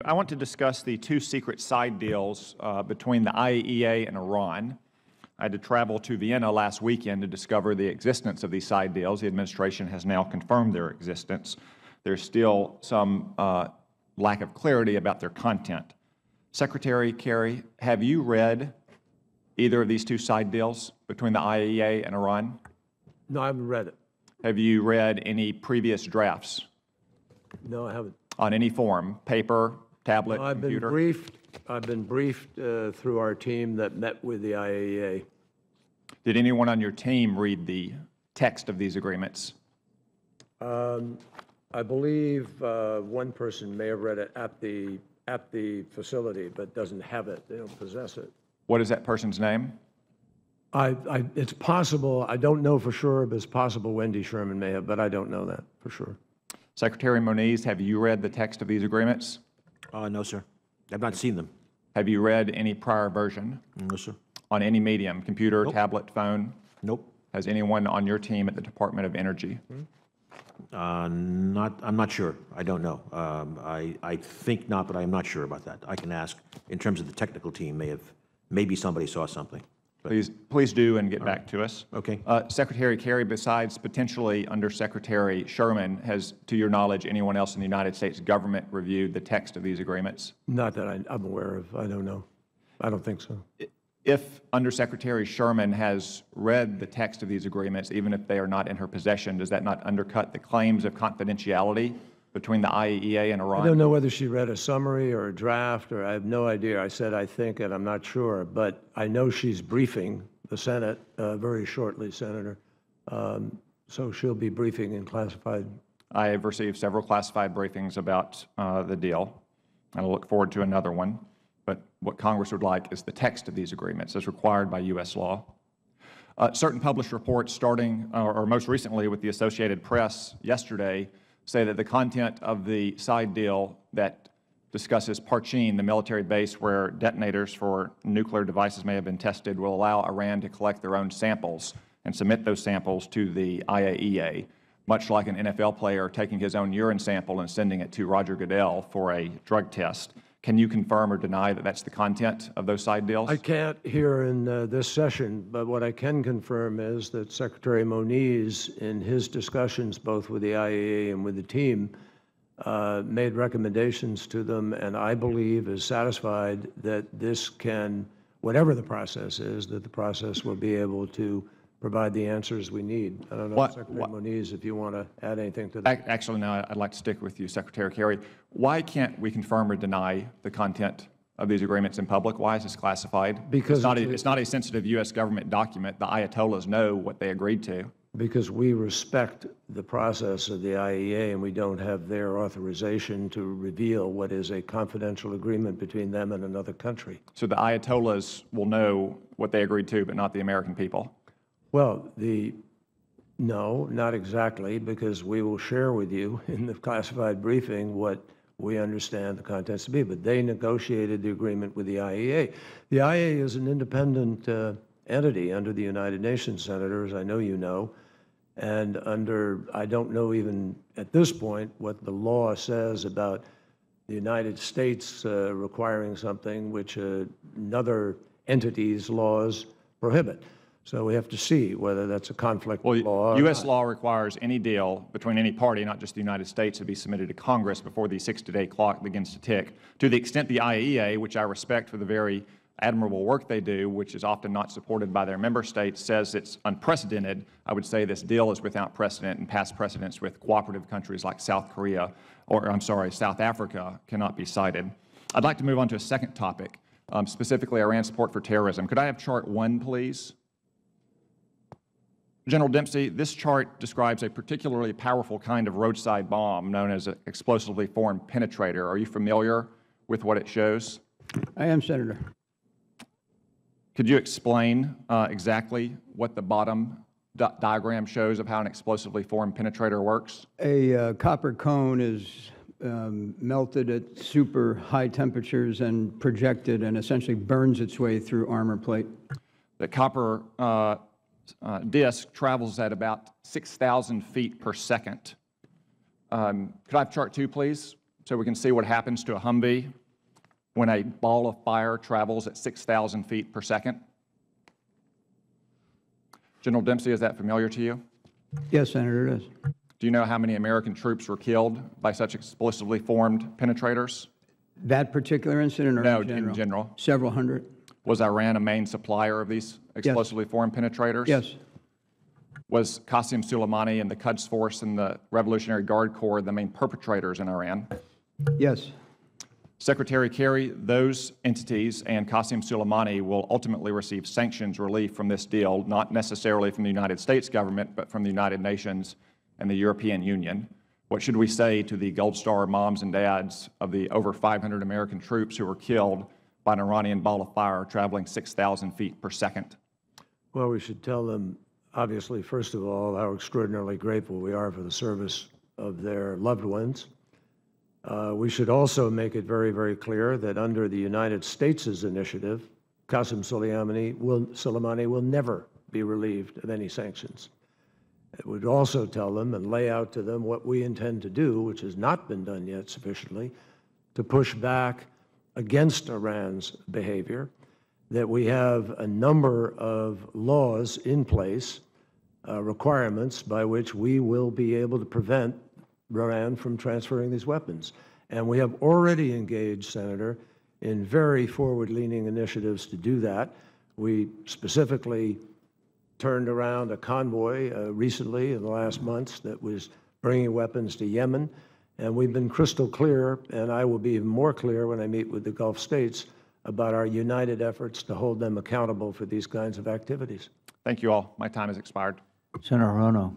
I want to discuss the two secret side deals between the IAEA and Iran. I had to travel to Vienna last weekend to discover the existence of these side deals. The administration has now confirmed their existence. There's still some lack of clarity about their content. Secretary Kerry, have you read either of these two side deals between the IAEA and Iran? No, I haven't read it. Have you read any previous drafts? No, I haven't. On any form, paper, tablet, No, computer? I've been briefed through our team that met with the IAEA. Did anyone on your team read the text of these agreements? I believe one person may have read it at the facility, but doesn't have it. They don't possess it. What is that person's name? It's possible. I don't know for sure, but it's possible Wendy Sherman may have, but I don't know that for sure. Secretary Moniz, have you read the text of these agreements? No, sir. I've not seen them. Have you read any prior version? No, sir. On any medium, computer, tablet, phone? Nope. Has anyone on your team at the Department of Energy? I'm not sure. I don't know. I think not, but I'm not sure about that. I can ask. In terms of the technical team, maybe somebody saw something. Please do and get back to us. Okay. Secretary Kerry, besides potentially Undersecretary Sherman, has, to your knowledge, anyone else in the United States government reviewed the text of these agreements? Not that I'm aware of. I don't know. I don't think so. If Undersecretary Sherman has read the text of these agreements, even if they are not in her possession, does that not undercut the claims of confidentiality between the IAEA and Iran? I don't know whether she read a summary or a draft, or I have no idea. I said I think, and I'm not sure, but I know she's briefing the Senate very shortly, Senator. So she'll be briefing in classified. I have received several classified briefings about the deal, and I look forward to another one. But what Congress would like is the text of these agreements as required by U.S. law. Certain published reports, starting or most recently with the Associated Press yesterday, say that the content of the side deal that discusses Parchin, the military base where detonators for nuclear devices may have been tested, will allow Iran to collect their own samples and submit those samples to the IAEA, much like an NFL player taking his own urine sample and sending it to Roger Goodell for a drug test. Can you confirm or deny that that's the content of those side deals? I can't here in this session, but what I can confirm is that Secretary Moniz, in his discussions both with the IAEA and with the team, made recommendations to them, and I believe is satisfied that this can, whatever the process is, that the process will be able to provide the answers we need. I don't know, Secretary Moniz, if you want to add anything to that. Actually, no, I'd like to stick with you, Secretary Kerry. Why can't we confirm or deny the content of these agreements in public? Why is this classified? Because it's not a sensitive U.S. government document. The Ayatollahs know what they agreed to. Because we respect the process of the IAEA, and we don't have their authorization to reveal what is a confidential agreement between them and another country. So the Ayatollahs will know what they agreed to, but not the American people? Well, no, not exactly, because we will share with you in the classified briefing what we understand the contents to be. But they negotiated the agreement with the IAEA. The IAEA is an independent entity under the United Nations, Senators, I know you know, and I don't know even at this point what the law says about the United States requiring something which another entity's laws prohibit. So we have to see whether that's a conflict of law. U.S. law requires any deal between any party, not just the United States, to be submitted to Congress before the 60-day clock begins to tick. To the extent the IAEA, which I respect for the very admirable work they do, which is often not supported by their member states, says it's unprecedented, I would say this deal is without precedent, and past precedents with cooperative countries like South Korea, or I'm sorry, South Africa cannot be cited. I'd like to move on to a second topic, specifically Iran's support for terrorism. Could I have Chart 1, please? General Dempsey, this chart describes a particularly powerful kind of roadside bomb known as an explosively formed penetrator. Are you familiar with what it shows? I am, Senator. Could you explain exactly what the bottom diagram shows of how an explosively formed penetrator works? A copper cone is melted at super high temperatures and projected and essentially burns its way through armor plate. The copper disk travels at about 6,000 feet per second. Could I have Chart 2, please? so we can see what happens to a Humvee when a ball of fire travels at 6,000 feet per second. General Dempsey, is that familiar to you? Yes, Senator, it is. Do you know how many American troops were killed by such explosively formed penetrators? That particular incident or No, in general? in general. Several hundred? Was Iran a main supplier of these explosively formed penetrators? Yes. Was Qasem Soleimani and the Quds Force and the Revolutionary Guard Corps the main perpetrators in Iran? Yes. Secretary Kerry, those entities and Qasem Soleimani will ultimately receive sanctions relief from this deal, not necessarily from the United States government, but from the United Nations and the European Union. What should we say to the Gold Star moms and dads of the over 500 American troops who were killed by an Iranian ball of fire traveling 6,000 feet per second? Well, we should tell them, obviously, first of all, how extraordinarily grateful we are for the service of their loved ones. We should also make it very, very clear that under the United States' initiative, Qasem Soleimani will never be relieved of any sanctions. It would also tell them and lay out to them what we intend to do, which has not been done yet sufficiently, to push back against Iran's behavior, that we have a number of laws in place, requirements by which we will be able to prevent Iran from transferring these weapons. And we have already engaged, Senator, in very forward-leaning initiatives to do that. We specifically turned around a convoy recently in the last months that was bringing weapons to Yemen, and we've been crystal clear, and I will be even more clear when I meet with the Gulf states about our united efforts to hold them accountable for these kinds of activities. Thank you all. My time has expired. Senator Hirono.